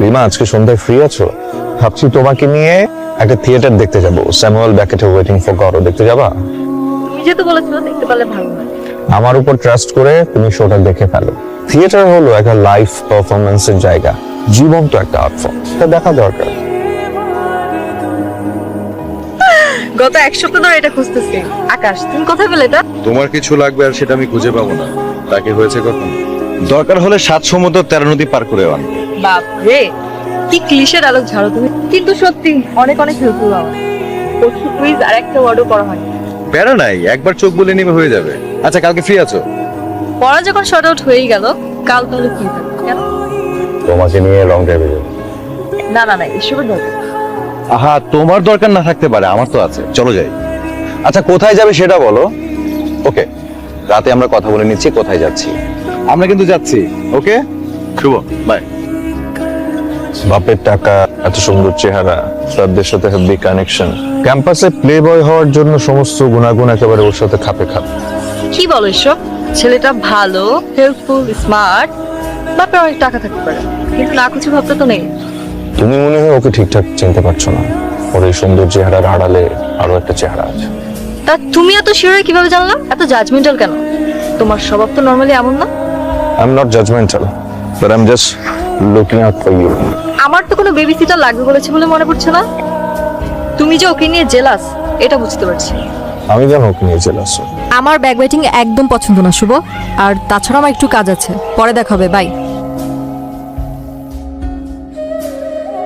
রিমা, আজকে সন্ধ্যায় ফ্রি আছো? ভাবছি তোমাকে নিয়ে একটা থিয়েটার দেখতে যাব, স্যামুয়েল ব্যাকেটের ওয়েটিং ফর গডো দেখতে যাবা? তুমি যেহেতু বলেছো দেখতে পারলে ভালো হয়। আমার উপর ট্রাস্ট করে তুমি শোটা দেখে ফেলো। থিয়েটার হলো একটা লাইভ পারফরমেন্সের জায়গা, জীবন্ত একটা আর্ট ফর্ম, এটা দেখা দরকার। গত এক সপ্তাহ ধরে এটা খুঁজতেছি। আকাশ, তুমি কোথায় পেলে এটা? তোমার কিছু লাগবে আর সেটা আমি খুঁজে পাবো না, তাকে হয়েছে কখন? দরকার হলে 7 সমুদ্র 13 নদী পার করে আন। বাপ রে, কি ক্লিশে ডায়লগ ঝাড়ো তুমি, কিন্তু সত্যি অনেক অনেক হেল্পফুল আমার। পরশু কুইজ আর একটা ওয়ার্ডও করা হয়। প্যারা নাই, একবার চোখ বলে নেমে হয়ে যাবে। আচ্ছা, কালকে ফ্রি আছো? পড়া যখন শর্ট আউট হয়েই গেল, কাল তাহলে কি থাকবে? কেন? তোমাকে নিয়ে লং ড্রাইভে যাবো। না না না, এসবের দরকার। আহা, তোমার দরকার না থাকতে পারে, আমার তো আছে, চলো যাই। আচ্ছা, কোথায় যাবে সেটা বলো। ওকে, রাতে আমরা কথা বলে নিচ্ছি কোথায় যাচ্ছি। আমরা কিন্তু যাচ্ছি। ওকে, শুভ, বাই। বাপের টাকা, এত সুন্দর চেহারা, শ্রদ্ধের সাথে হেভি কানেকশন, ক্যাম্পাসে প্লে বয় হওয়ার জন্য সমস্ত গুণাগুণ একেবারে ওর সাথে খাপে খাপ। কি বলো এসব? ছেলেটা ভালো, হেল্পফুল, স্মার্ট, বাপের অনেক টাকা থাকতে পারে, কিন্তু না কিছু ভাবতে তো নেই। তুমি মনে হয় ওকে ঠিকঠাক চিনতে পারছো না, ওর এই সুন্দর চেহারার আড়ালে আরো একটা চেহারা আছে। তা তুমি এত শিওর কিভাবে জানলা? এত জাজমেন্টাল কেন? তোমার স্বভাব তো নরমালি এমন না। I am not judgmental, but I am just looking out for you. আমার তো কোনো বেবি সিটার লাগবে বলেছে বলে মনে পড়ছে না। তুমি যে ওকে নিয়ে জেলাস, এটা বুঝতে পারছি। আমি কেন ওকে নিয়ে চলে আসো? আমার ব্যাগ ওয়েটিং একদম পছন্দ না শুভ, আর তাছাড়া আমার একটু কাজ আছে, পরে দেখা হবে, বাই।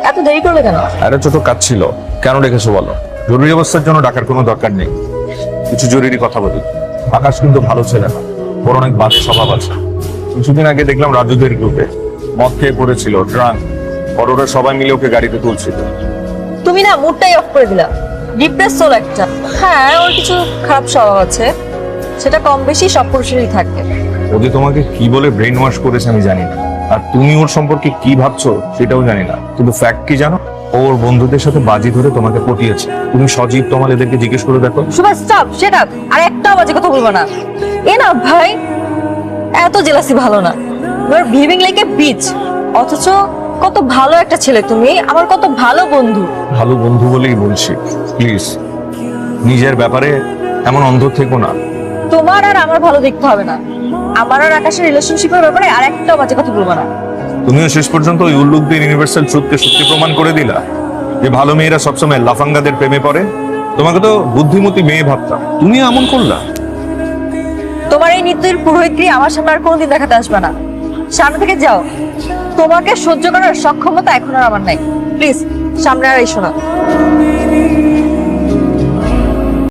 এত দেরি করলে কেন? আরে ছোট কাজ ছিল, কেন রেখেছো বলো? জরুরি অবস্থার জন্য ডাকার কোনো দরকার নেই। কিছু জরুরি কথা বলি। আকাশ কিন্তু ভালো ছেলে না, ওর অনেক বাজে স্বভাব আছে। কিছুদিন আগে দেখলাম রাজুদের গ্রুপে মদ খেয়ে পড়েছিল, ড্রাঙ্ক। ওরা সবাই মিলে ওকে গাড়িতে তুলছিল। তুমি না মুডটাই অফ করে দিলা। ডিপ্রেস সোল একটা। হ্যাঁ, ওর কিছু খারাপ স্বভাব আছে, সেটা কম বেশি সব পুরুষেরই থাকে। ও যে তোমাকে কি বলে ব্রেন ওয়াশ করেছে আমি জানি না, আর তুমি ওর সম্পর্কে কি ভাবছো সেটাও জানি না, কিন্তু ফ্যাক্ট কি জানো? ওর বন্ধুদের সাথে বাজি ধরে তোমাকে পটিয়েছে। তুমি সজীব তোমার এদেরকে জিজ্ঞেস করে দেখো। Subhash, stop, set up. আর একটা বাজে কথা বলবো না। এ না ভাই, এত জেলাসি ভালো না। You are behaving like a bitch. অথচ কত ভালো একটা ছেলে তুমি, আমার কত ভালো বন্ধু। ভালো বন্ধু বলেই বলছি, প্লিজ নিজের ব্যাপারে এমন অন্ধ থেকো না। তোমার আর আমার ভালো দেখতে হবে না। আমার আর আকাশের রিলেশনশিপের ব্যাপারে আর একটা বাজে কথা বলবো না। তুমিও শেষ পর্যন্ত ওই উল্লুকদের ইউনিভার্সাল ট্রুথকে সত্যি প্রমাণ করে দিলা যে ভালো মেয়েরা সবসময় লাফাঙ্গাদের প্রেমে পড়ে। তোমাকে তো বুদ্ধিমতী মেয়ে ভাবতাম, তুমি এমন করলা। তোমার এই নিত্যের পুরোহিতকে আমার সামনে আর কোনোদিন দেখাতে আসবে না। সামনে থেকে যাও। তোমাকে সহ্য করার সক্ষমতা এখন আর আমার নাই। প্লিজ সামনে আর এসো না।